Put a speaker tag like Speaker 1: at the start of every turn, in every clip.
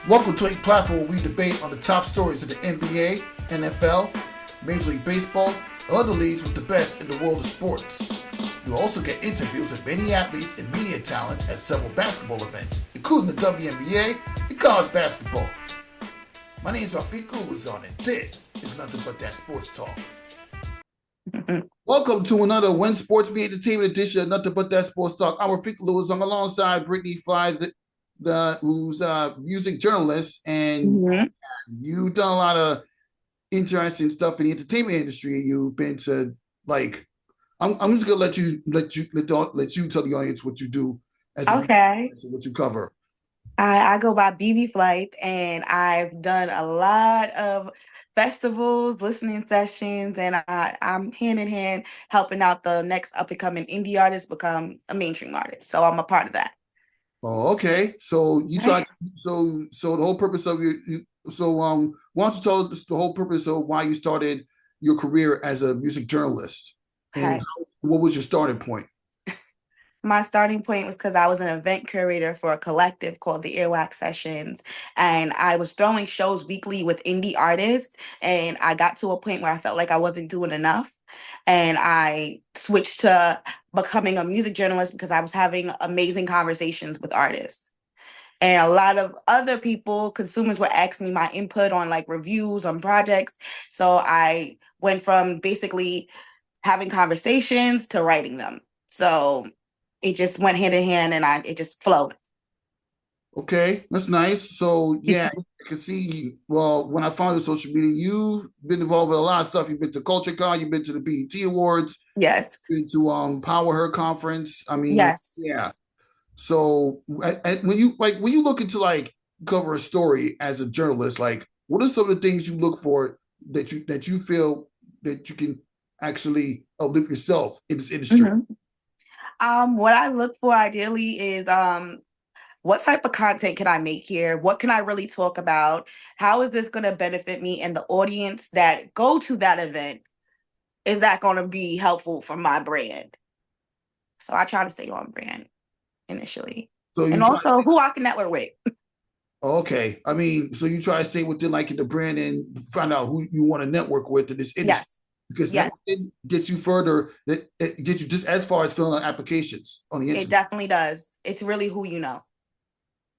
Speaker 1: Welcome to a platform where we debate on the top stories of the NBA, NFL, Major League Baseball, and other leagues with the best in the world of sports. You'll also get interviews with many athletes and media talents at several basketball events, including the WNBA and college basketball. My name is Rafiq Ulazon, and this is Nothing But That Sports Talk. Welcome to another When Sports Media Entertainment edition of Nothing But That Sports Talk. I'm Rafiq Ulazon alongside Brittney Flythe, who's a music journalist, and you've done a lot of interesting stuff in the entertainment industry. You've been to I'm just gonna let you tell the audience what you do as a what you cover.
Speaker 2: I go by Bebe Flight, and I've done a lot of festivals, listening sessions, and I'm hand in hand helping out the next up and coming indie artist become a mainstream artist. So I'm a part of that.
Speaker 1: Oh, okay. So you try. So the whole purpose of why don't you tell us the whole purpose of why you started your career as a music journalist, and what was your starting point?
Speaker 2: My starting point was because I was an event curator for a collective called the Earwax Sessions, and I was throwing shows weekly with indie artists, and I got to a point where I felt like I wasn't doing enough, and I switched to becoming a music journalist because I was having amazing conversations with artists. And a lot of other people, consumers, were asking me my input on like reviews on projects. So I went from basically having conversations to writing them. So it just went hand in hand, and it just flowed.
Speaker 1: Okay, that's nice. So yeah, I can see. Well, when I found your social media, you've been involved with a lot of stuff. You've been to CultureCon, you've been to the BET Awards,
Speaker 2: Yes.
Speaker 1: been to Power Her Conference. I mean,
Speaker 2: Yes.
Speaker 1: yeah. So when you look into cover a story as a journalist, like what are some of the things you look for that you feel that you can actually uplift yourself in this industry?
Speaker 2: What I look for ideally is what type of content can I make here? What can I really talk about? How is this going to benefit me and the audience that go to that event? Is that going to be helpful for my brand? So I try to stay on brand initially.
Speaker 1: So
Speaker 2: and also who I can network with.
Speaker 1: Okay. I mean, so you try to stay within the brand and find out who you want to network with in this industry.
Speaker 2: Yes.
Speaker 1: Because that gets you further, that it gets you just as far as filling out applications on the internet.
Speaker 2: It definitely does. It's really who you know.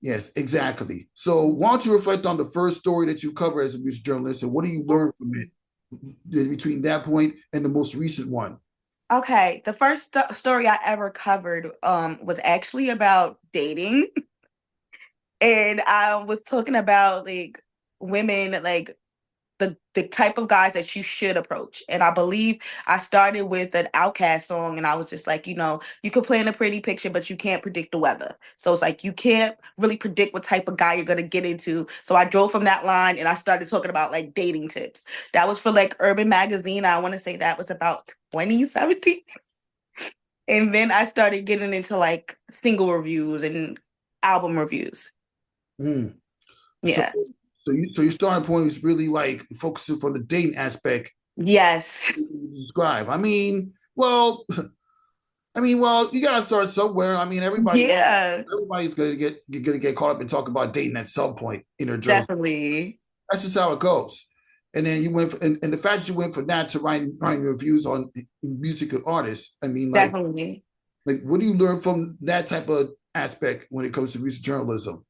Speaker 1: Yes, exactly. So why don't you reflect on the first story that you covered as a music journalist, and what do you learn from it between that point and the most recent one?
Speaker 2: Okay, the first story I ever covered was actually about dating. And I was talking about like women, like the type of guys that you should approach. And I believe I started with an Outkast song, and I was just like, you could plan a pretty picture, but you can't predict the weather. So it's like you can't really predict what type of guy you're gonna get into. So I drove from that line and I started talking about like dating tips. That was for like Urban Magazine. I want to say that was about 2017. And then I started getting into like single reviews and album reviews.
Speaker 1: Mm.
Speaker 2: Yeah.
Speaker 1: So your starting point is really like focusing on the dating aspect.
Speaker 2: Yes.
Speaker 1: Describe. Well, you gotta start somewhere. I mean, everybody's gonna get caught up and talk about dating at some point in their journey.
Speaker 2: Definitely.
Speaker 1: That's just how it goes. And then you went and the fact that you went from that to writing reviews on music artists. I mean,
Speaker 2: definitely.
Speaker 1: Like, what do you learn from that type of aspect when it comes to music journalism?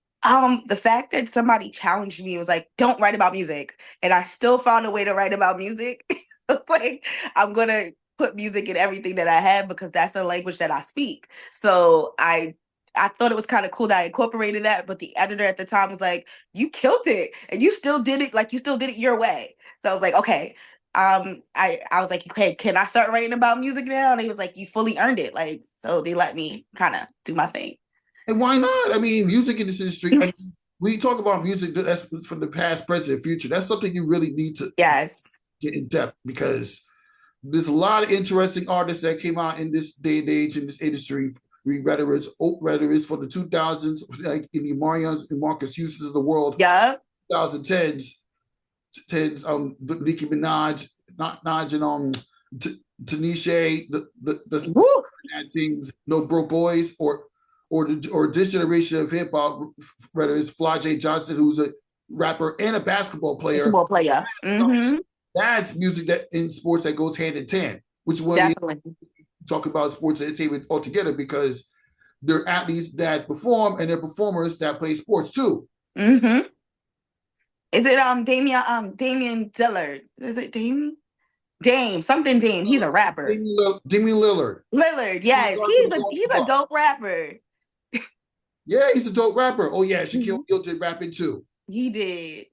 Speaker 2: The fact that somebody challenged me was like, don't write about music. And I still found a way to write about music. It's like, I'm going to put music in everything that I have because that's the language that I speak. So I thought it was kind of cool that I incorporated that, but the editor at the time was like, you killed it. And you still did it, like you still did it your way. So I was like, okay. I was like, okay, can I start writing about music now? And he was like, you fully earned it. Like, so they let me kind of do my thing.
Speaker 1: And why not? I mean, music in this industry, I mean, when you talk about music that's from the past, present, and future, that's something you really need to get in depth because there's a lot of interesting artists that came out in this day and age in this industry, whether it's for the 2000s, like in the Marians and Marcus Houstons of the world, 2010s, Nicki Minaj, and Tanisha, the that sings No Broke Boys, or or this generation of hip hop, whether it's Fly J Johnson, who's a rapper and a basketball player.
Speaker 2: Basketball player. Mm-hmm.
Speaker 1: That's music that in sports that goes hand in hand, which is one of the talk about sports entertainment altogether, because they're athletes that perform and they're performers that play sports too.
Speaker 2: Mm-hmm. Is it Damian Dillard? Is it Dame? Something Dame. He's a rapper.
Speaker 1: Damian Lillard.
Speaker 2: Lillard, yes. He's a dope rapper.
Speaker 1: Yeah, he's a dope rapper. Oh yeah, Shaquille O'Neal did rapping too.
Speaker 2: He did.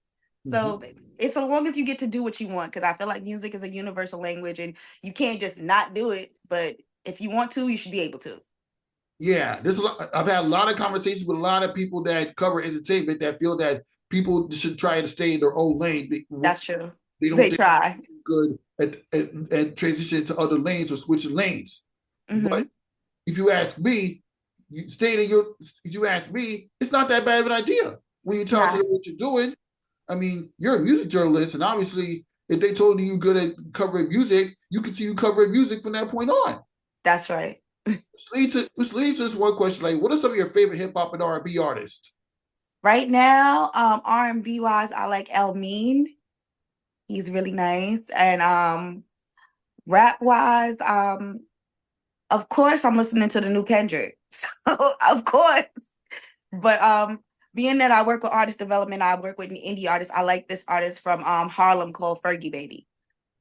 Speaker 2: So it's so long as you get to do what you want, because I feel like music is a universal language and you can't just not do it. But if you want to, you should be able to.
Speaker 1: Yeah, I've had a lot of conversations with a lot of people that cover entertainment that feel that people should try to stay in their own lane.
Speaker 2: That's true.
Speaker 1: They
Speaker 2: try.
Speaker 1: Good and transition to other lanes or switching lanes. But if you ask me, if you ask me, it's not that bad of an idea when you tell them what you're doing. I mean, you're a music journalist, and obviously, if they told you you're good at covering music, you continue covering music from that point on.
Speaker 2: That's right.
Speaker 1: Which leads to this one question: like, what are some of your favorite hip hop and R&B artists?
Speaker 2: Right now, R&B wise, I like El Mean. He's really nice, and rap wise, of course, I'm listening to the new Kendrick. So of course, but being that I work with artist development, I work with an indie artist. I like this artist from Harlem called Fergie Baby.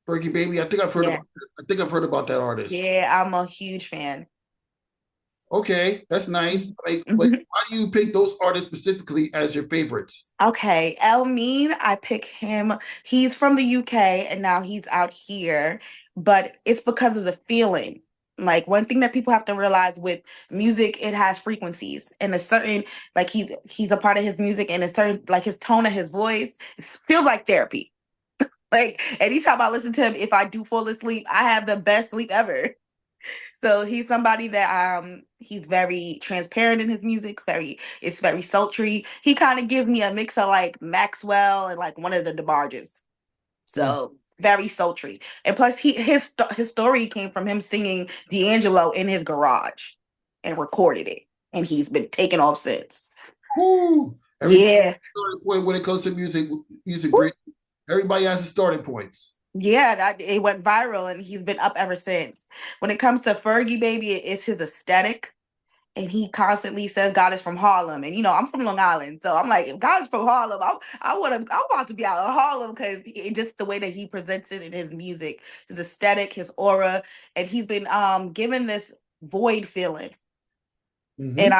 Speaker 1: Fergie Baby, I think I've heard about that artist.
Speaker 2: Yeah, I'm a huge fan.
Speaker 1: Okay, that's nice. Like, why do you pick those artists specifically as your favorites?
Speaker 2: Okay, El Mean, I pick him. He's from the UK and now he's out here, but it's because of the feeling. Like, one thing that people have to realize with music, it has frequencies, and a certain, like, he's a part of his music, and a certain, like, his tone of his voice, it feels like therapy. Like, anytime I listen to him, if I do fall asleep, I have the best sleep ever. So he's somebody that he's very transparent in his music. It's very sultry. He kind of gives me a mix of like Maxwell and like one of the DeBarges. So very sultry. And plus his story came from him singing D'Angelo in his garage and recorded it. And he's been taken off since.
Speaker 1: Ooh,
Speaker 2: yeah.
Speaker 1: Point when it comes to music, everybody has starting points.
Speaker 2: Yeah, it went viral and he's been up ever since. When it comes to Fergie Baby, it's his aesthetic. And he constantly says God is from Harlem. And, I'm from Long Island. So I'm like, if God is from Harlem, I want to be out of Harlem, because just the way that he presents it in his music, his aesthetic, his aura. And he's been given this void feeling. And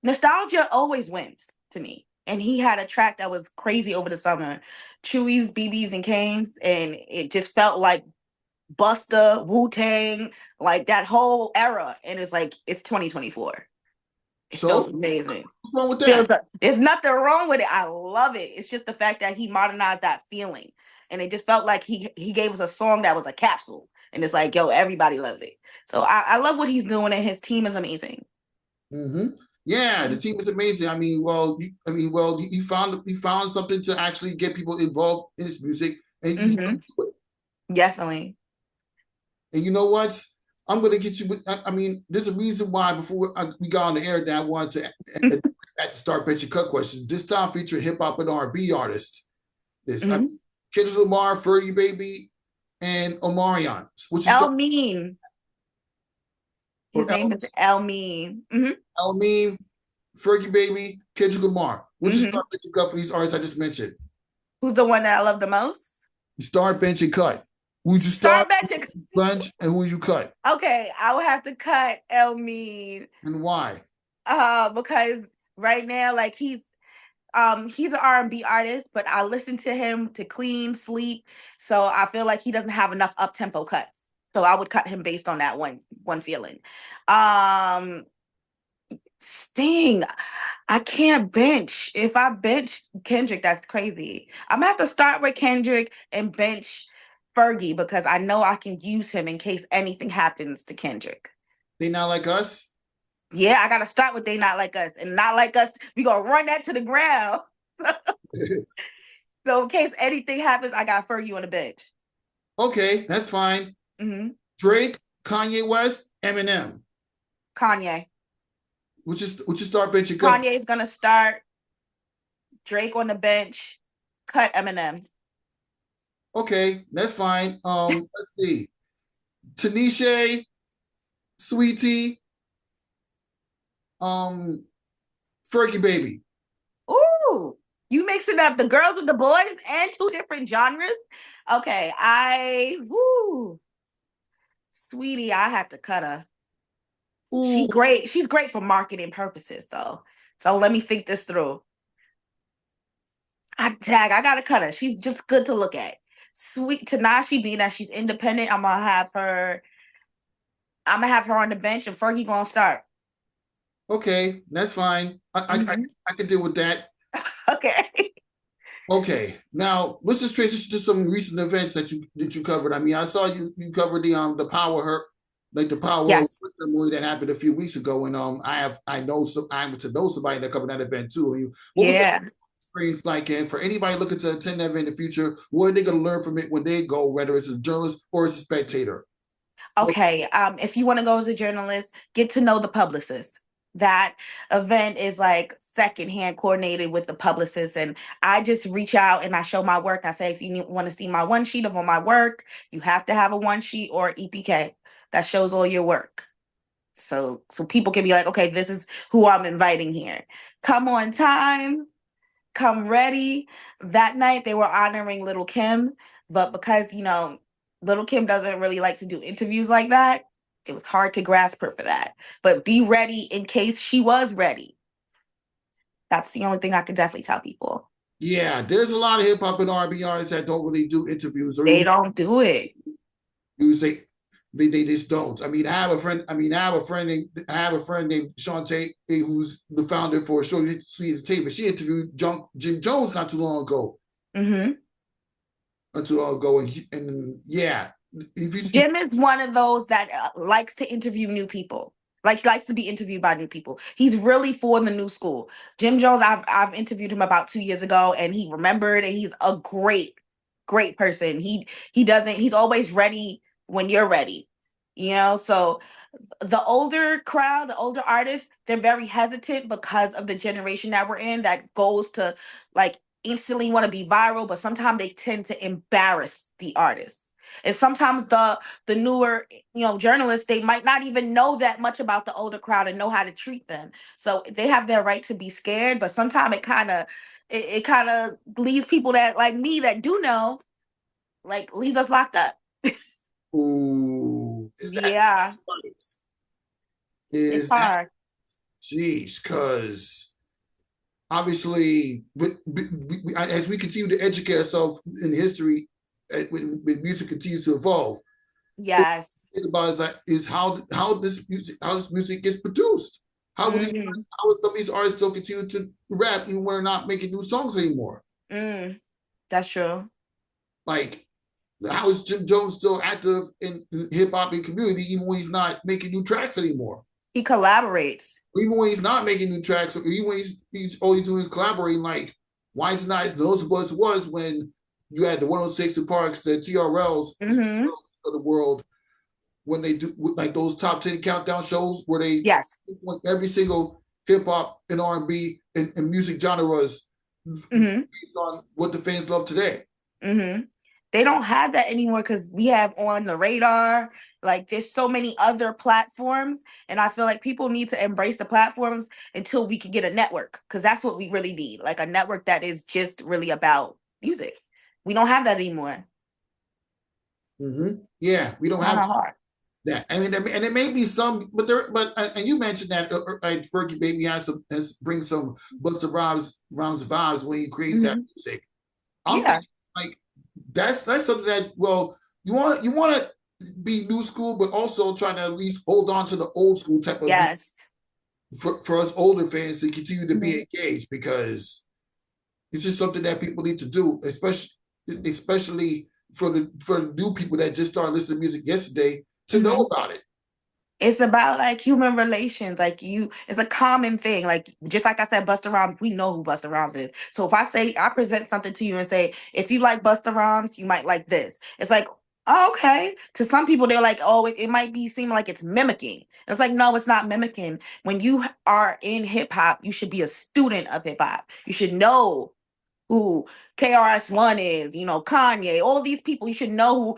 Speaker 2: nostalgia always wins to me. And he had a track that was crazy over the summer, Chewy's, BBs, and Canes, and it just felt like Busta, Wu-Tang, like that whole era. And it's like, it's 2024. It feels amazing.
Speaker 1: What's wrong with that?
Speaker 2: There's nothing wrong with it. I love it. It's just the fact that he modernized that feeling. And it just felt like he gave us a song that was a capsule. And it's like, yo, everybody loves it. So I love what he's doing, and his team is amazing.
Speaker 1: Yeah, the team is amazing. You found something to actually get people involved in his music, and
Speaker 2: definitely.
Speaker 1: And you know what? I'm going to get you. There's a reason why before we got on the air that I wanted to start benching cut questions. This time featuring hip hop and R&B artists. Kendrick Lamar, Fergie Baby, and Omarion.
Speaker 2: El Mean. His name is El Mean.
Speaker 1: El Mean, Fergie Baby, Kendrick Lamar. What's your start, bench, and cut for these artists I just mentioned?
Speaker 2: Who's the one that I love the most?
Speaker 1: Start, bench, and cut. Would you start bench, and who you cut?
Speaker 2: Okay, I would have to cut El Mean.
Speaker 1: And why?
Speaker 2: Because right now, like, he's an R&B artist, but I listen to him to clean, sleep. So I feel like he doesn't have enough up-tempo cuts. So I would cut him based on that one feeling. Sting, I can't bench. If I bench Kendrick, that's crazy. I'm gonna have to start with Kendrick and bench Fergie, because I know I can use him in case anything happens to Kendrick.
Speaker 1: They Not Like Us?
Speaker 2: Yeah, I gotta start with They Not Like Us. And Not Like Us, we gonna run that to the ground. So in case anything happens, I got Fergie on the bench.
Speaker 1: Okay, that's fine. Drake, Kanye West, Eminem.
Speaker 2: Kanye.
Speaker 1: Which is start bench your gut.
Speaker 2: Kanye's gonna start. Drake on the bench. Cut Eminem.
Speaker 1: Okay, that's fine. Let's see. Tanisha, Sweetie, um, Fergie Baby.
Speaker 2: Ooh, you mixing up the girls with the boys and two different genres. Okay, Sweetie, I have to cut her.
Speaker 1: Ooh.
Speaker 2: She's great for marketing purposes, though. So let me think this through. I gotta cut her. She's just good to look at. Sweet Tanashi, being that she's independent, I'm gonna have her on the bench, and Fergie gonna start.
Speaker 1: Okay, that's fine. I can deal with that.
Speaker 2: Okay.
Speaker 1: Okay, now let's just transition to some recent events that you covered. I mean, I saw you covered the power her like the power
Speaker 2: Yes.
Speaker 1: ceremony that happened a few weeks ago, and I know to know somebody that covered that event too. What was
Speaker 2: Yeah.
Speaker 1: that experience like? And for anybody looking to attend that event in the future, what are they going to learn from it when they go, whether it's a journalist or it's a spectator?
Speaker 2: Okay. If you want to go as a journalist, get to know the publicist. That event is like secondhand coordinated with the publicist, and I just reach out and I show my work. I say, if you want to see my one sheet of all my work, you have to have a one sheet or EPK that shows all your work. So people can be like, okay, this is who I'm inviting here. Come on time, come ready. That night they were honoring Little Kim, but because Little Kim doesn't really like to do interviews like that, it was hard to grasp her for that. But be ready in case she was ready. That's the only thing I could definitely tell people.
Speaker 1: Yeah, there's a lot of hip hop and R&B artists that don't really do interviews or
Speaker 2: They
Speaker 1: even
Speaker 2: don't do it.
Speaker 1: use they just don't. I mean, I have a friend. I mean, I have a friend named Shantae, who's the founder for Show Sweet Tape. But she interviewed Jim Jones not too long ago.
Speaker 2: Mm-hmm.
Speaker 1: Not too long ago, and yeah,
Speaker 2: Jim is one of those that likes to interview new people. Like, he likes to be interviewed by new people. He's really for the new school. Jim Jones, I've interviewed him about 2 years ago, and he remembered, and he's a great person. He's always ready when you're ready. So the older crowd, the older artists, they're very hesitant because of the generation that we're in that goes to like instantly want to be viral, but sometimes they tend to embarrass the artists. And sometimes the newer, journalists, they might not even know that much about the older crowd and know how to treat them. So they have their right to be scared, but sometimes it kind of leaves people that like me that do know, like, leaves us locked up.
Speaker 1: ooh,
Speaker 2: Yeah, it's hard.
Speaker 1: Jeez, because obviously, as we continue to educate ourselves in history, when music continues to evolve,
Speaker 2: Yes.
Speaker 1: think about is how this music gets produced. How will how will some of these artists still continue to rap even when they're not making new songs anymore?
Speaker 2: That's true.
Speaker 1: Like, how is Jim Jones still active in hip hop and community even when he's not making new tracks anymore?
Speaker 2: He collaborates.
Speaker 1: Even when he's not making new tracks, or even when all he's doing is collaborating. Like, why is it not as noticeable as it was when you had the 106 & Parks, the TRLs of the world, when they do like those top 10 countdown shows where they every single hip hop and R&B and music genres based on what the fans love today.
Speaker 2: They don't have that anymore because we have On the Radar. Like, there's so many other platforms, and I feel like people need to embrace the platforms until we can get a network, because that's what we really need, like a network that is just really about music. We don't have that anymore.
Speaker 1: Yeah, we don't have that. I mean, and it may be some, but and you mentioned that Fergie Baby has bring some Busta Rhymes vibes when he creates that music. I'm thinking, like, that's something that, well, you want to be new school, but also trying to at least hold on to the old school type of music for us older fans to continue to be engaged, because it's just something that people need to do, especially for the new people that just started listening to music yesterday to know about it.
Speaker 2: It's about like human relations. Like, it's a common thing. Like, just like I said, Busta Rhymes, we know who Busta Rhymes is. So if I present something to you and say, if you like Busta Rhymes, you might like this. It's like, Oh, okay. To some people, they're like, oh, it might be seem like it's mimicking. It's like, no, it's not mimicking. When you are in hip hop, you should be a student of hip hop. You should know who KRS-One is, Kanye, all these people. You should know who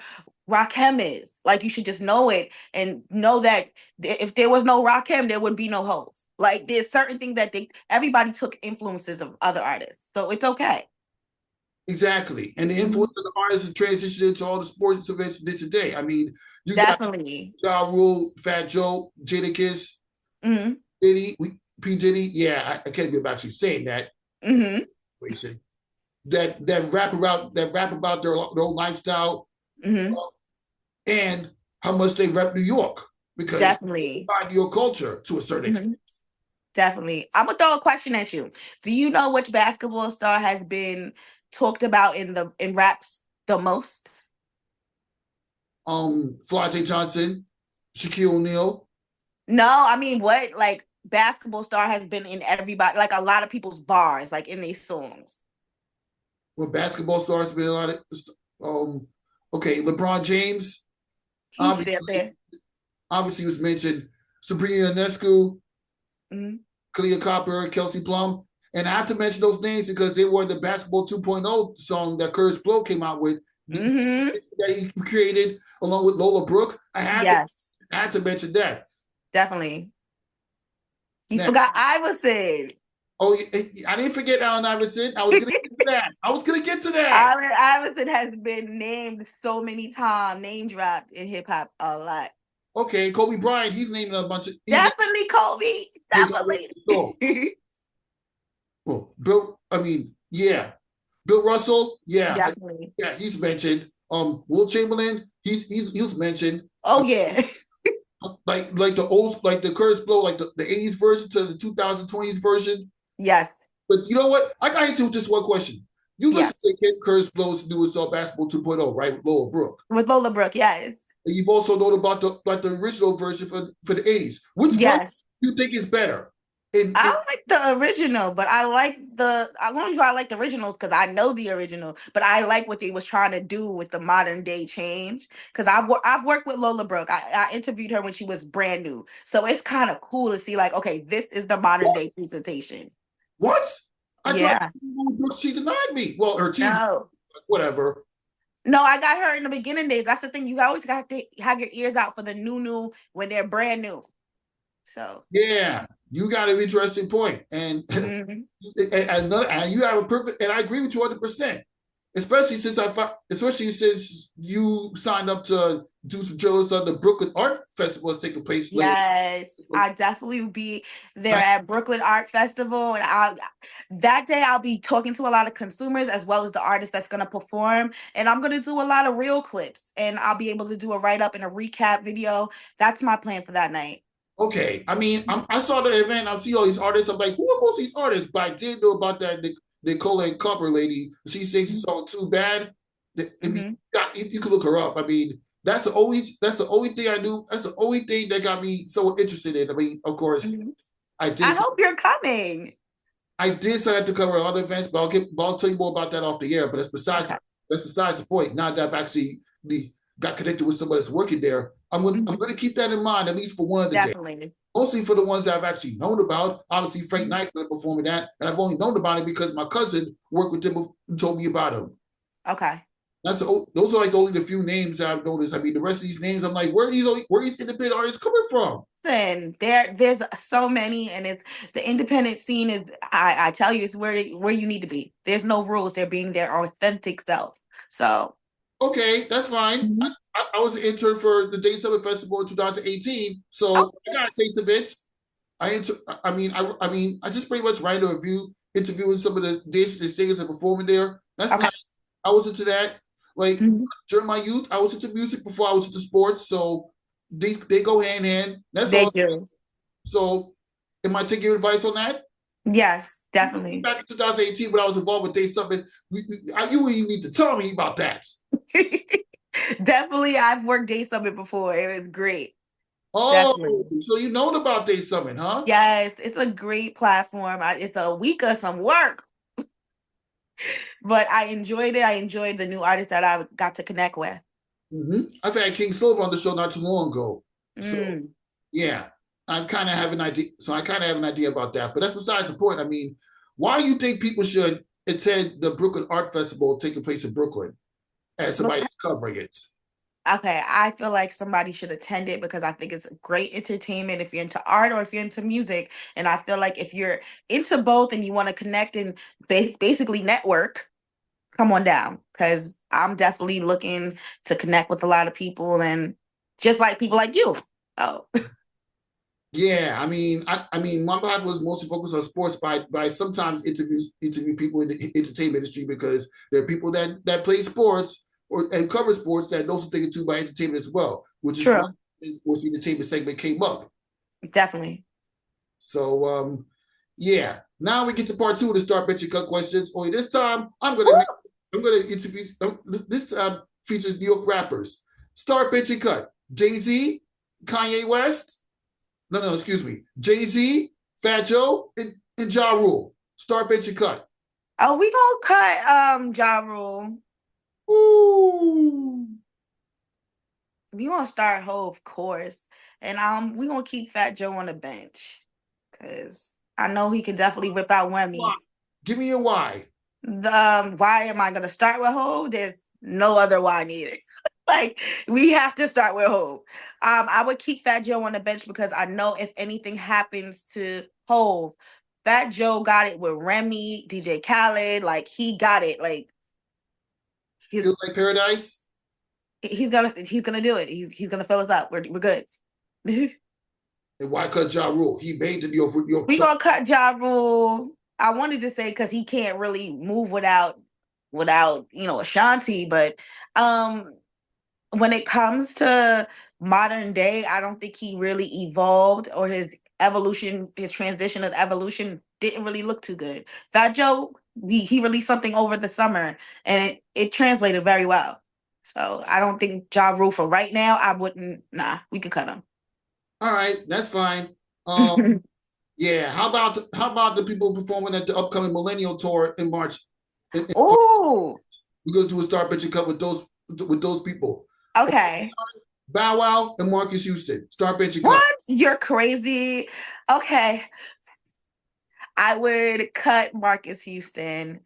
Speaker 2: Rakim is. Like, you should just know it and know that if there was no Rakim, there would be no Hov. Like, there's certain things that everybody took influences of other artists. So it's okay.
Speaker 1: Exactly. And the influence of the artists has transitioned into all the sports events did today. I mean, you
Speaker 2: definitely
Speaker 1: got Ja Rule, Fat Joe, Jadakiss, Diddy, P. Diddy. Yeah, I can't believe actually saying that. That rap about their own lifestyle and how much they rep New York, because
Speaker 2: definitely
Speaker 1: by New York culture to a certain extent.
Speaker 2: Definitely. I'm gonna throw a question at you. Do you know which basketball star has been talked about in raps the most?
Speaker 1: Flau'jae Johnson, Shaquille O'Neal.
Speaker 2: No, I mean, what like basketball star has been in everybody, like a lot of people's bars, like in these songs?
Speaker 1: Well, basketball stars been a lot of okay, LeBron James.
Speaker 2: He's there.
Speaker 1: Obviously was mentioned. Sabrina Ionescu, Kalia Copper, Kelsey Plum. And I have to mention those names because they were the Basketball 2.0 song that Curtis Blow came out with, that he created along with Lola Brooke. I had to mention that.
Speaker 2: Definitely. You forgot Iverson.
Speaker 1: Oh, I didn't forget Allen Iverson. I was going to get to that.
Speaker 2: Allen Iverson has been named so many times, name dropped in hip hop a lot.
Speaker 1: Okay, Kobe Bryant, he's named a bunch of...
Speaker 2: Definitely Kobe. Definitely.
Speaker 1: Well, Bill Russell,
Speaker 2: definitely.
Speaker 1: Yeah, he's mentioned. Will Chamberlain, he's mentioned.
Speaker 2: Oh yeah.
Speaker 1: Like the old, like the Curtis Blow, like the 80s version to the 2020s version.
Speaker 2: Yes.
Speaker 1: But you know what? I got into just one question. You listen to Curtis Blow's newest song, Basketball 2.0, right? With Lola Brooke.
Speaker 2: With Lola Brooke, yes.
Speaker 1: And you've also known about the original version for the 80s. Which one do you think is better?
Speaker 2: I like the original, but I like as long as I like the originals because I know the original, but I like what they was trying to do with the modern day change. Because I've worked with Lola Brooke. I interviewed her when she was brand new, so it's kind of cool to see like, okay, this is the modern day presentation.
Speaker 1: What? I tried Lola Brooke. She denied me. Well, her team, whatever.
Speaker 2: No, I got her in the beginning days. That's the thing. You always got to have your ears out for the new when they're brand new. So
Speaker 1: yeah, you got an interesting point, and and you have a perfect, and I agree with you 100%. Especially since you signed up to do some journalism on the Brooklyn Art Festival that's taking place later.
Speaker 2: Yes, I definitely will be there at Brooklyn Art Festival, and that day I'll be talking to a lot of consumers as well as the artist that's going to perform, and I'm going to do a lot of real clips, and I'll be able to do a write-up and a recap video. That's my plan for that night.
Speaker 1: Okay, I mean, I saw the event. I see all these artists. I'm like, who are most of these artists? But I did know about that Nicole Copper lady. She sings the song "Too Bad." I mean, you can look her up. I mean, that's the only thing I knew. That's the only thing that got me so interested in. I mean, of course, I
Speaker 2: hope you're coming.
Speaker 1: I did sign up to cover other events, but I'll tell you more about that off the air. But that's besides the point. Now that I've actually got connected with somebody that's working there, I'm going to keep that in mind, at least for one of the days. Mostly for the ones that I've actually known about. Obviously, Frank Neisman performing that, and I've only known about it because my cousin worked with him and told me about him.
Speaker 2: Okay.
Speaker 1: Those are like only the few names that I've noticed. I mean, the rest of these names, I'm like, where are these independent artists coming from?
Speaker 2: Listen, there's so many, and it's the independent scene is. I tell you, it's where you need to be. There's no rules. They're being their authentic self. So.
Speaker 1: Okay, that's fine. I was an intern for the Day Summit Festival in 2018, so I got a taste of it. I just pretty much write a review, interviewing some of the dancers and singers and performing there. That's nice. I was into that. Like during my youth, I was into music before I was into sports, so they go hand in hand. That's all. They do. So, am I taking your advice on that?
Speaker 2: Yes, definitely.
Speaker 1: Back in 2018, when I was involved with Day Summit, you wouldn't need to tell me about that.
Speaker 2: Definitely, I've worked Day Summit before. It was great.
Speaker 1: Oh, definitely. So you known about Day Summit, huh?
Speaker 2: Yes, it's a great platform. It's a week of some work, but I enjoyed it. I enjoyed the new artists that I got to connect with.
Speaker 1: I've had King Silver on the show not too long ago. So
Speaker 2: Mm.
Speaker 1: yeah, I kind of have an idea. So I kind of have an idea about that. But that's besides the point. I mean, why do you think people should attend the Brooklyn Art Festival taking place in Brooklyn as somebody that's covering it?
Speaker 2: Okay, I feel like somebody should attend it because I think it's great entertainment if you're into art or if you're into music. And I feel like if you're into both and you want to connect and basically network, come on down because I'm definitely looking to connect with a lot of people and just like people like you. Oh,
Speaker 1: Yeah, I mean, my life was mostly focused on sports, by sometimes interview people in the entertainment industry because there are people that play sports and cover sports that know something too by entertainment as well, which is why
Speaker 2: true.
Speaker 1: the sports entertainment segment came up.
Speaker 2: Definitely.
Speaker 1: So yeah. Now we get to part two of the Start Bet Your Cut questions. Only this time
Speaker 2: Woo!
Speaker 1: I'm gonna interview this time features New York rappers. Start Bet Your Cut. Jay-Z, Kanye West. No, excuse me. Jay-Z, Fat Joe, and Ja Rule. Start Bet Your Cut.
Speaker 2: Oh, we gonna cut Ja Rule.
Speaker 1: Ooh.
Speaker 2: We gonna start Ho, of course. And we gonna keep Fat Joe on the bench. Cause I know he could definitely whip out
Speaker 1: Why?
Speaker 2: Wemmy.
Speaker 1: Give me a why.
Speaker 2: Why am I gonna start with Hove? There's no other why needed. Like we have to start with Hove. I would keep Fat Joe on the bench because I know if anything happens to Hove, Fat Joe got it with Remy, DJ Khaled. Like he got it. Like
Speaker 1: Feels like paradise.
Speaker 2: he's gonna do it. He's gonna fill us up. We're good.
Speaker 1: And why cut Ja Rule? He made the New York
Speaker 2: We
Speaker 1: chart.
Speaker 2: gonna cut Ja Rule. I wanted to say because he can't really move without Ashanti, but um when it comes to modern day, I don't think he really evolved or his evolution, his transition of evolution didn't really look too good. Fat Joe, he released something over the summer and it translated very well. So I don't think Ja Rule for right now, I wouldn't, we could cut him.
Speaker 1: All right, that's fine. Um, yeah. How about the people performing at the upcoming Millennial Tour in March?
Speaker 2: Oh,
Speaker 1: We're gonna do a Star Pitching Cup with those people.
Speaker 2: okay.
Speaker 1: Bow Wow and Marcus Houston. Star Pitching Cup.
Speaker 2: What? You're crazy. Okay. I would cut Marcus Houston,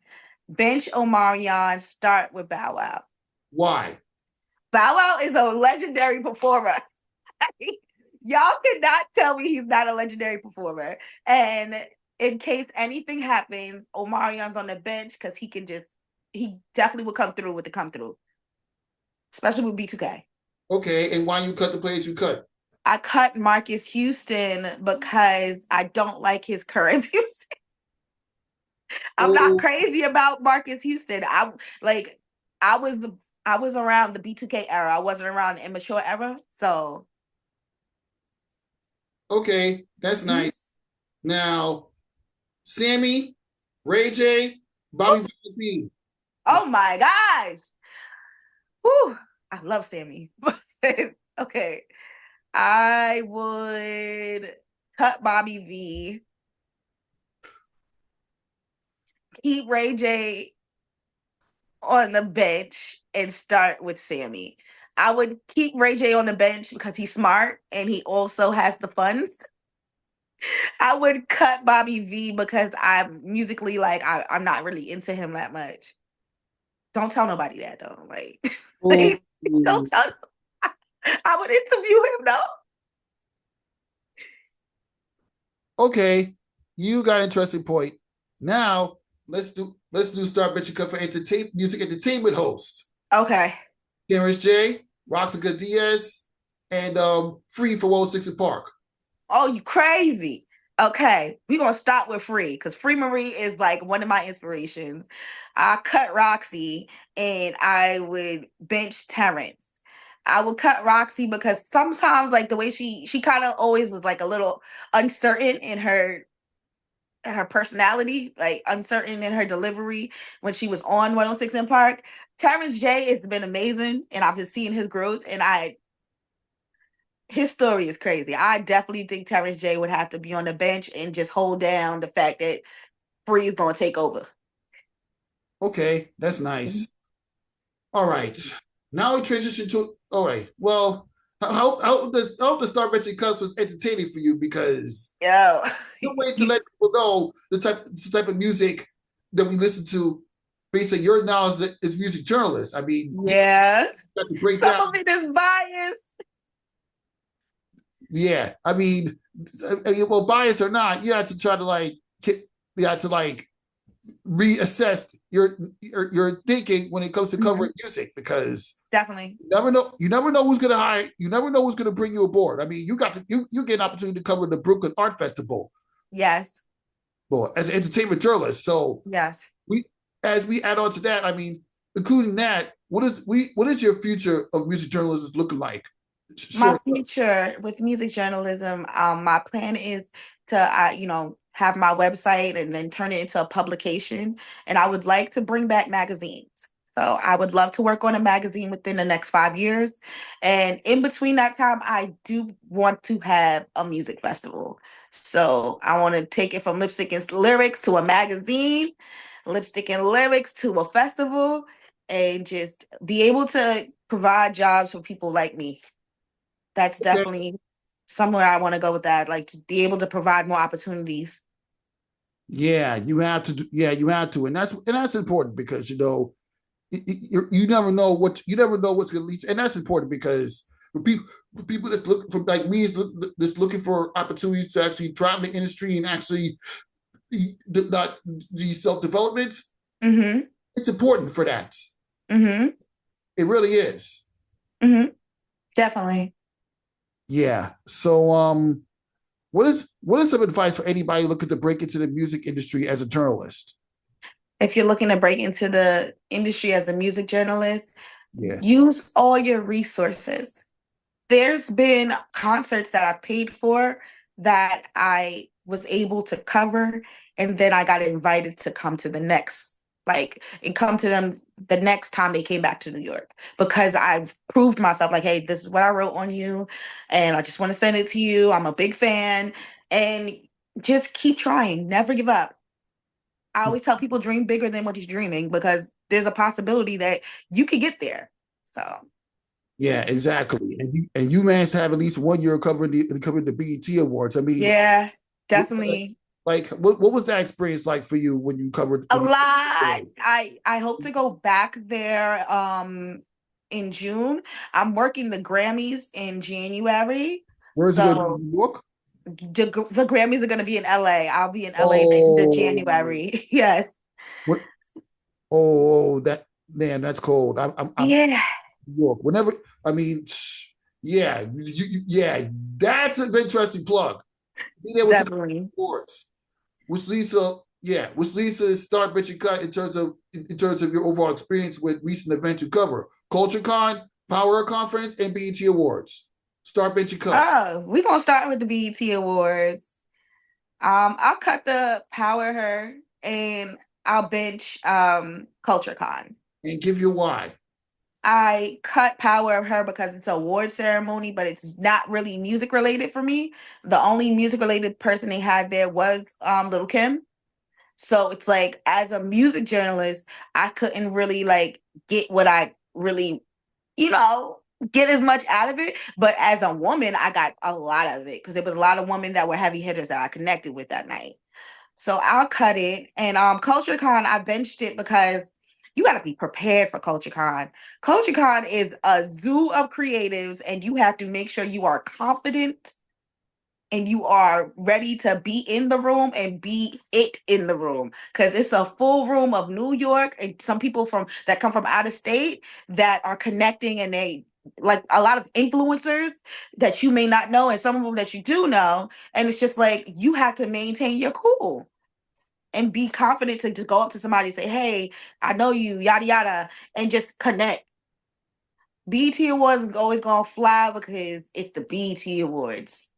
Speaker 2: bench Omarion, start with Bow Wow.
Speaker 1: Why?
Speaker 2: Bow Wow is a legendary performer. Y'all cannot tell me he's not a legendary performer. And in case anything happens, Omarion's on the bench because he definitely will come through with the come through, especially with B2K.
Speaker 1: Okay, and why you cut the players you cut?
Speaker 2: I cut Marcus Houston because I don't like his current music. I'm not
Speaker 1: Oh,
Speaker 2: crazy about Marcus Houston. Like I was I was around the B2K era. I wasn't around the immature era. So
Speaker 1: okay, that's
Speaker 2: mhm.
Speaker 1: nice. Now, Sammy, Ray J, Bobby Valentine.
Speaker 2: Oh my gosh. Whew. I love Sammy. Okay. I would cut Bobby V, keep Ray J on the bench, and start with Sammy. I would keep Ray J on the bench because he's smart and he also has the funds. I would cut Bobby V because I'm musically like I'm not really into him that much. Don't tell nobody that though. Like,
Speaker 1: Oh,
Speaker 2: don't tell. I would interview him though.
Speaker 1: okay, you got an interesting point. Now let's do Star Bitch Cup for music entertainment host.
Speaker 2: Okay.
Speaker 1: Terrence J, Roxica Diaz, and Free for 106 in Park.
Speaker 2: Oh, you crazy. Okay, we're gonna start with Free because Free Marie is like one of my inspirations. I cut Roxy and I would bench Terrence. I would cut Roxy because sometimes like the way she kind of always was like a little uncertain in her personality, like uncertain in her delivery when she was on 106 in Park. Terrence J has been amazing and I've just seen his growth and his story is crazy. I definitely think Terrence J would have to be on the bench and just hold down the fact that Free is going to take over.
Speaker 1: Okay, that's
Speaker 2: Mhm.
Speaker 1: nice. All right. Now we transition to all right. Well, I hope the Star Mention Cups was entertaining for you because
Speaker 2: Yo.
Speaker 1: no way to let people know the type of music that we listen to based on your knowledge as music journalists. I mean,
Speaker 2: Yeah.
Speaker 1: you got to break
Speaker 2: Some
Speaker 1: down.
Speaker 2: of it is biased.
Speaker 1: Yeah, well, bias or not, you have to try to you have to reassess your thinking when it comes to covering music because
Speaker 2: Definitely.
Speaker 1: you never know who's gonna hire you never know who's gonna bring you aboard. I mean, you get an opportunity to cover the Brooklyn Art Festival,
Speaker 2: Yes.
Speaker 1: well, as an entertainment journalist. So
Speaker 2: Yes.
Speaker 1: we as we add on to that, I mean, including that, what is your future of music journalism looking like?
Speaker 2: My
Speaker 1: Short.
Speaker 2: future with music journalism, my plan is to, have my website and then turn it into a publication. And I would like to bring back magazines. So I would love to work on a magazine within the next 5 years. And in between that time, I do want to have a music festival. So I want to take it from lipstick and lyrics to a magazine, lipstick and lyrics to a festival, and just be able to provide jobs for people like me. That's
Speaker 1: Okay.
Speaker 2: definitely somewhere I want to go with that, like to be able to provide more opportunities.
Speaker 1: Yeah, you have to. Yeah, you have to, and that's important because you never know you never know what's going to lead to, and that's important because for people that's looking for like me that's looking for opportunities to actually drive the industry and actually not the self development.
Speaker 2: Mm-hmm.
Speaker 1: It's important for that.
Speaker 2: Mm-hmm.
Speaker 1: It really is.
Speaker 2: Mm-hmm. Definitely.
Speaker 1: Yeah. So what is some advice for anybody looking to break into the music industry as a journalist?
Speaker 2: If you're looking to break into the industry as a music journalist,
Speaker 1: Yeah.
Speaker 2: use all your resources. There's been concerts that I paid for that I was able to cover, and then I got invited to come to the next, and come to them the next time they came back to New York because I've proved myself like, hey, this is what I wrote on you, and I just want to send it to you. I'm a big fan, and just keep trying, never give up. I always tell people dream bigger than what you're dreaming because there's a possibility that you could get there. So
Speaker 1: Yeah, exactly. And you managed to have at least 1 year covering the BET Awards. I mean,
Speaker 2: yeah,
Speaker 1: what,
Speaker 2: definitely.
Speaker 1: what was that experience like for you when you covered
Speaker 2: A
Speaker 1: when
Speaker 2: lot.
Speaker 1: you covered
Speaker 2: I hope to go back there in June. I'm working the Grammys in January.
Speaker 1: where is it going to be in
Speaker 2: So
Speaker 1: New York?
Speaker 2: the Grammys are going to be in LA. I'll be in LA the
Speaker 1: Oh,
Speaker 2: January. Yes.
Speaker 1: what? Oh, that man, that's cold. I'm
Speaker 2: Yeah,
Speaker 1: New York. Whenever I mean, yeah, yeah, that's an interesting plug. Being able to cover
Speaker 2: definitely.
Speaker 1: sports, which leads to which leads to start bitching cut in terms of your overall experience with recent events you cover: CultureCon, Power Conference, and BET Awards. Start bitching cut
Speaker 2: Oh, we're gonna start with the BET Awards. I'll cut the Power Her and I'll bench CultureCon.
Speaker 1: and give you why.
Speaker 2: I cut Power of Her because it's an award ceremony, but it's not really music related for me. The only music related person they had there was Little Kim. So it's like as a music journalist, I couldn't really get what I really, you know, get as much out of it. But as a woman, I got a lot of it because there was a lot of women that were heavy hitters that I connected with that night. So I'll cut it. And CultureCon, I benched it because you got to be prepared for CultureCon. CultureCon is a zoo of creatives, and you have to make sure you are confident and you are ready to be in the room and be it in the room because it's a full room of New York and some people from that come from out of state that are connecting, and they like a lot of influencers that you may not know and some of them that you do know, and it's just like you have to maintain your cool and be confident to just go up to somebody and say, hey, I know you, yada yada, and just connect. BET Awards is always gonna fly because it's the BET Awards.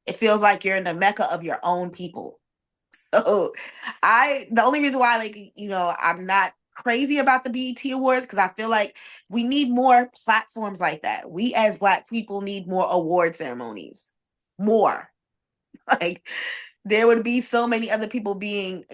Speaker 2: It feels like you're in the mecca of your own people. So the only reason why I'm not crazy about the BET Awards because I feel like we need more platforms like that. We as Black people need more award ceremonies. More. Like there would be so many other people being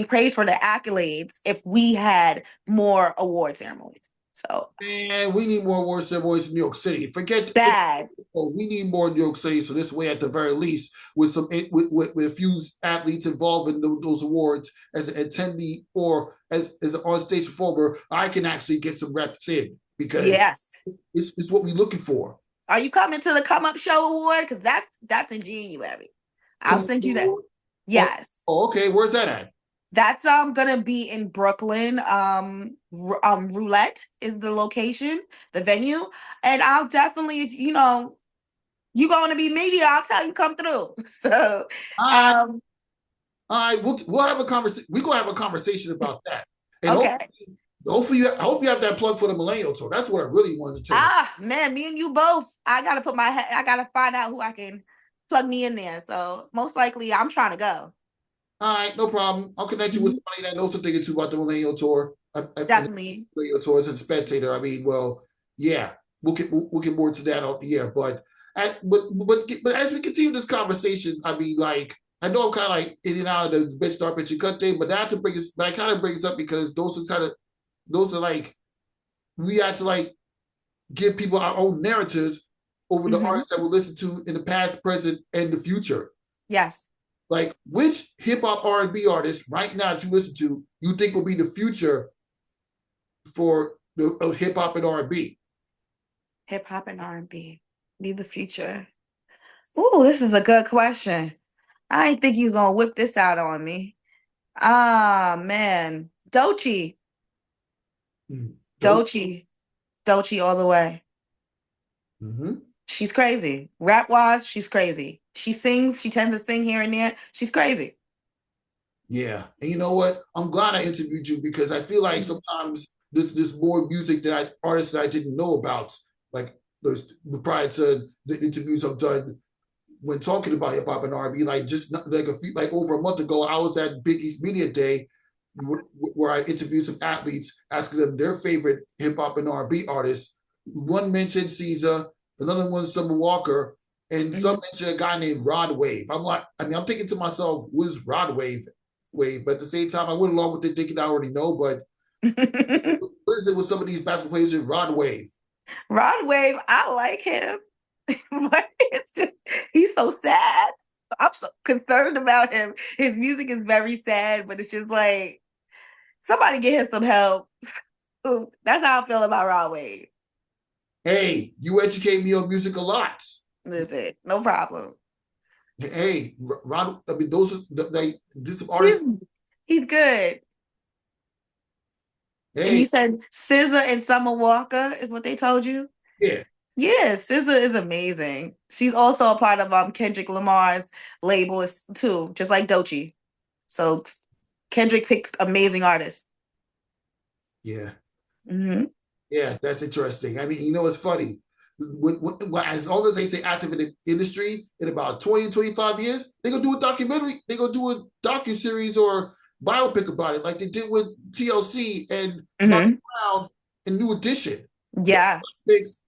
Speaker 2: praised for their accolades if we had more award ceremonies. So
Speaker 1: And we need more award ceremonies in New York City. Forget
Speaker 2: bad.
Speaker 1: we need more in New York City. So this way, at the very least, with some with a few athletes involved in those awards as an attendee or as an on stage performer, I can actually get some reps in because
Speaker 2: Yes.
Speaker 1: it's what we're looking for.
Speaker 2: Are you coming to the Come Up Show Award? Because that's in January. I'll send you that. Yes.
Speaker 1: Oh, okay. Where's that at?
Speaker 2: That's gonna be in Brooklyn. Roulette is the location, the venue, and I'll definitely, if you know, you going to be media, I'll tell you come through. So,
Speaker 1: All right, we'll have a conversation. We're gonna have a conversation about that. And
Speaker 2: okay.
Speaker 1: hopefully, I hope you have that plug for the Millennial Tour. That's what I really wanted to tell you.
Speaker 2: Man, me and you both. I gotta find out who I can plug me in there. So most likely, I'm trying to go.
Speaker 1: All right, no problem. I'll connect you with somebody that knows something or two about the Millennial Tour.
Speaker 2: Definitely.
Speaker 1: Millennial Tour as a spectator. I mean, well, yeah, we'll get more to that on the air. But as we continue this conversation, I mean, like I know I'm kind of like in and out of the bench start, pitch and cut thing, but I have to bring this. But I kind of bring this up because those are like we have to like give people our own narratives over the artists that we listen to in the past, present, and the future.
Speaker 2: Yes.
Speaker 1: Like, which hip hop R&B artist right now that you listen to you think will be the future for the hip hop and R&B?
Speaker 2: Hip hop and R&B be the future. Ooh, this is a good question. I didn't think he was gonna whip this out on me. Ah, man, Doechii. Doechii all the way.
Speaker 1: Mm-hmm.
Speaker 2: She's crazy. Rap wise, she's crazy. She sings. She tends to sing here and there. She's crazy.
Speaker 1: Yeah, and you know what? I'm glad I interviewed you because I feel like sometimes this more music that artists that I didn't know about, like those prior to the interviews I've done when talking about hip hop and R&B, like just like like over a month ago, I was at Big East Media Day where I interviewed some athletes, asking them their favorite hip hop and R&B artists. One mentioned Caesar, another one Summer Walker, and some mentioned a guy named Rod Wave. I'm like, I mean, I'm thinking to myself, what is Rod Wave? But at the same time, I went along with it thinking I already know, but what is it with some of these basketball players in Rod Wave?
Speaker 2: Rod Wave, I like him, but it's just, he's so sad. I'm so concerned about him. His music is very sad, but it's just like, somebody get him some help. That's how I feel about Rod Wave.
Speaker 1: Hey, you educate me on music a lot.
Speaker 2: Listen, no problem.
Speaker 1: Hey, Rod, I mean, those are like this artist.
Speaker 2: He's good.
Speaker 1: Hey.
Speaker 2: And you said SZA and Summer Walker is what they told you?
Speaker 1: Yeah.
Speaker 2: Yeah, SZA is amazing. She's also a part of Kendrick Lamar's label too, just like Doechii. So Kendrick picks amazing artists.
Speaker 1: Yeah.
Speaker 2: Mm-hmm.
Speaker 1: Yeah, that's interesting. I mean, you know, it's funny. As long as they stay active in the industry in about 20, 25 years, they're going to do a documentary. They're going to do a docuseries or biopic about it like they did with TLC and Bobby Brown and New Edition.
Speaker 2: Yeah.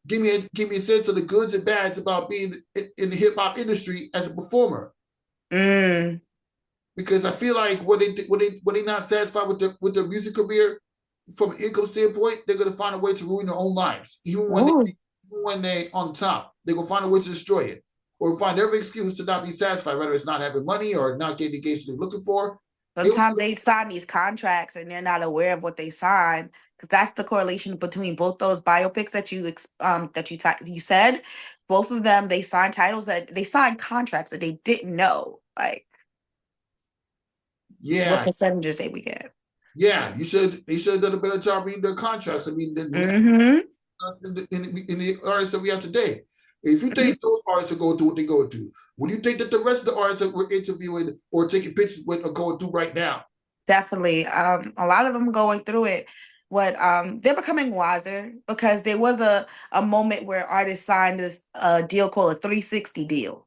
Speaker 1: Give me a sense of the goods and bads about being in the hip hop industry as a performer. Because I feel like when they not satisfied with their music career from an income standpoint, they're gonna find a way to ruin their own lives. Even when they on top, they're gonna find a way to destroy it. Or find every excuse to not be satisfied, whether it's not having money or not getting the engagement they're looking for.
Speaker 2: Sometimes they sign these contracts and they're not aware of what they sign, because that's the correlation between both those biopics that you said. Both of them, they signed titles that they signed contracts that they didn't know, like what percentages they would get.
Speaker 1: Yeah, they should have done a better job reading their contracts. I mean, in the artists that we have today. If you think those artists are going through what they go through, what do you think that the rest of the artists that we're interviewing or taking pictures with are going through right now?
Speaker 2: Definitely. A lot of them going through it. They're becoming wiser, because there was a moment where artists signed this deal called a 360 deal.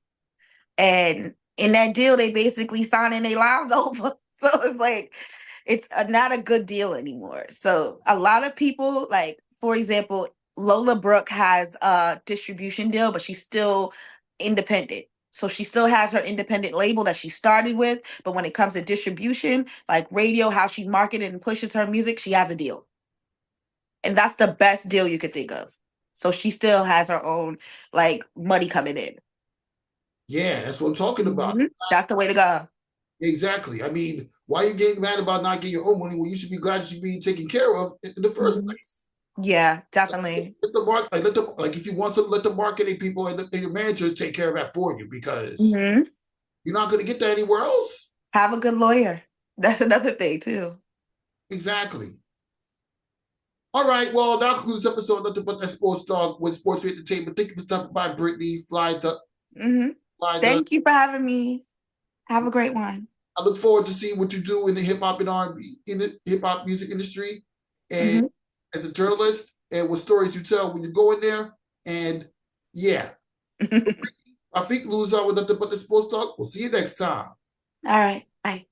Speaker 2: And in that deal, they basically signing their lives over. So it's like, it's not a good deal anymore. So a lot of people, like, for example, Lola Brooke has a distribution deal, but she's still independent. So she still has her independent label that she started with. But when it comes to distribution, like radio, how she marketed and pushes her music, she has a deal. And that's the best deal you could think of. So she still has her own like money coming in.
Speaker 1: Yeah, that's what I'm talking about.
Speaker 2: That's the way to go.
Speaker 1: Exactly. I mean, why are you getting mad about not getting your own money when you should be glad you should be taken care of in the first place?
Speaker 2: Yeah, definitely.
Speaker 1: Let the market, like if you want to, let the marketing people and your managers take care of that for you, because you're not going to get that anywhere else.
Speaker 2: Have a good lawyer. That's another thing too.
Speaker 1: Exactly. All right. Well, that concludes this episode of Nothing But That Sports Talk with Sports Entertainment. Thank you for stopping by, Brittney Flythe.
Speaker 2: Thank you for having me. Have a great one.
Speaker 1: I look forward to seeing what you do in the hip hop and R&B, in the hip hop music industry, and as a journalist, and what stories you tell when you go in there. And yeah, I think lose out with Nothing But The Sports Talk. We'll see you next time.
Speaker 2: All right. Bye.